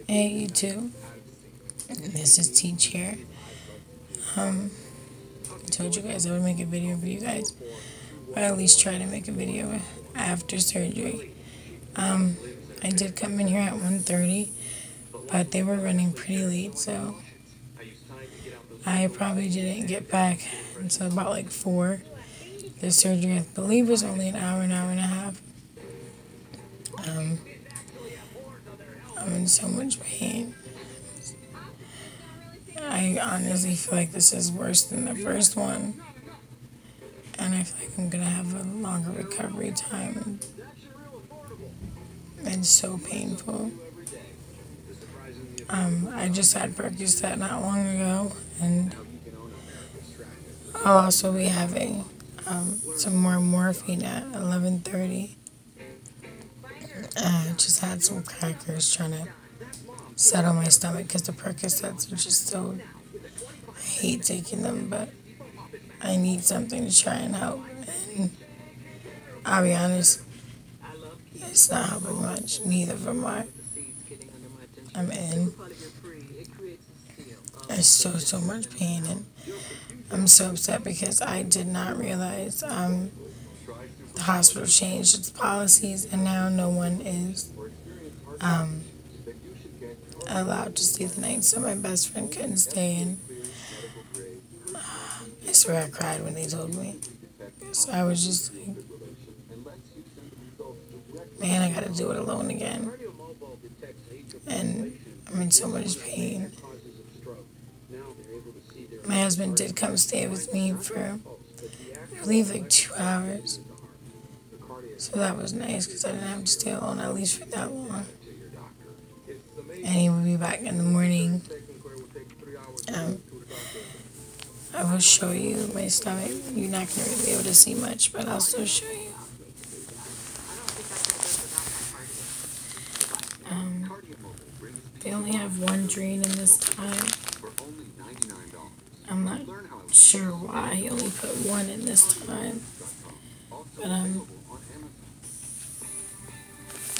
Hey YouTube, this is Teach here. I told you guys I would make a video for you guys, or at least try to make a video after surgery. I did come in here at 1:30, but they were running pretty late, so I probably didn't get back until about like 4. The surgery, I believe, was only an hour and a half. I'm in so much pain. I honestly feel like this is worse than the first one, and I feel like I'm gonna have a longer recovery time. It's so painful. I just had Percocet not long ago, and I'll also be having some more morphine at 11:30. I just had some crackers trying to settle my stomach because the Percocets are just so. I hate taking them, but I need something to try and help. And I'll be honest, it's not helping much. Neither of them are. I'm in. There's so much pain, and I'm so upset because I did not realize the hospital changed its policies, and now no one is allowed to stay the night. So my best friend couldn't stay, and I swear I cried when they told me. So I was just like, man, I gotta do it alone again. And I'm in so much pain. My husband did come stay with me for, I believe, like 2 hours. So that was nice because I didn't have to stay alone at least for that long. And he will be back in the morning. I will show you my stomach. You're not going to really be able to see much, but I'll still show you. They only have one drain in this time. I'm not sure why he only put one in this time, but I'm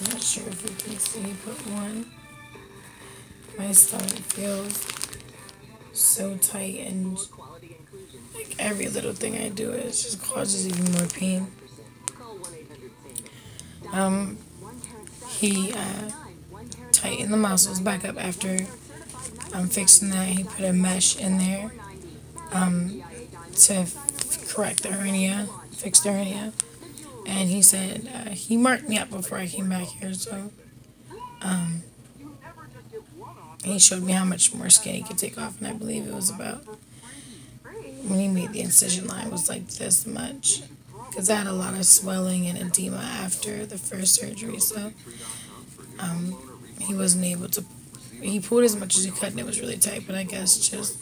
not sure if you can see he put one. My stomach feels so tight, and like every little thing I do, it just causes even more pain. He tightened the muscles back up after fixing that. He put a mesh in there to correct the hernia, fix the hernia. And he said, he marked me up before I came back here, so he showed me how much more skin he could take off, and I believe it was about, when he made the incision line, was like this much. Because I had a lot of swelling and edema after the first surgery, so he wasn't able to, he pulled as much as he could, and it was really tight, but I guess just,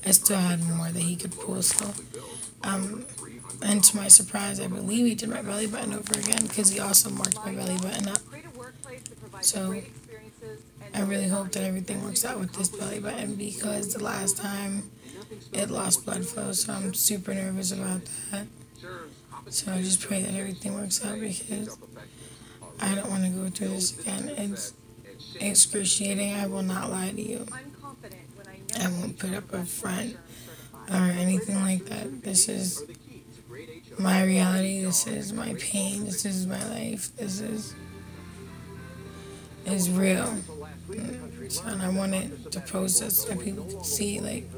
I still had more that he could pull, so, and to my surprise, I believe he did my belly button over again, because he also marked my belly button up. So I really hope that everything works out with this belly button, because the last time it lost blood flow, so I'm super nervous about that. So I just pray that everything works out, because I don't want to go through this again. It's excruciating. I will not lie to you. I won't put up a front or anything like that. This is my reality. This is my pain. This is my life. This is real. And I wanted to post this so people could see, like,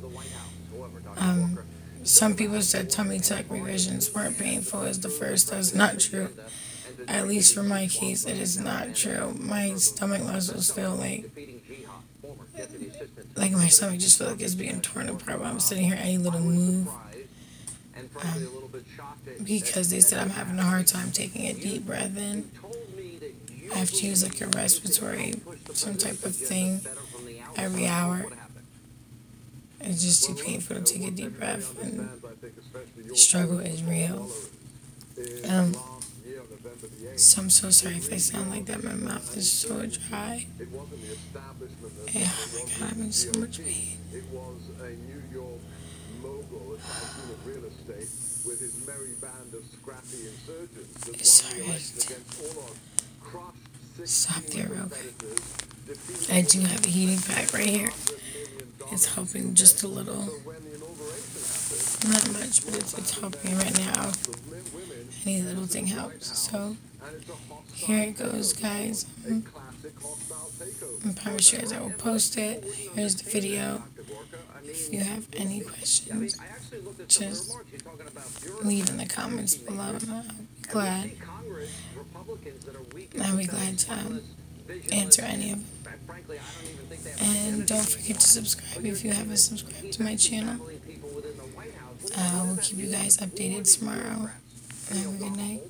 some people said tummy tuck revisions weren't painful as the first. That's not true. At least for my case, it is not true. My stomach muscles feel like my stomach just feels like it's being torn apart while I'm sitting here. Any little move, because they said I'm having a hard time taking a deep breath in. I have to use like a respiratory, some type of thing every hour. It's just too painful to take a deep breath, and the struggle is real. So I'm so sorry if I sound like that. My mouth is so dry. Yeah, oh my God, I'm in so much pain. Sorry, stop there real quick. I do have a heating pack right here. It's helping just a little. Not much, but it's helping right now. Any little thing helps. So here it goes, guys. I promise you guys I will post it. Here's the video. If you have any questions, just leave in the comments below. I'll be glad to answer any of them. And don't forget to subscribe if you haven't subscribed to my channel. I will keep you guys updated tomorrow. Have a good night.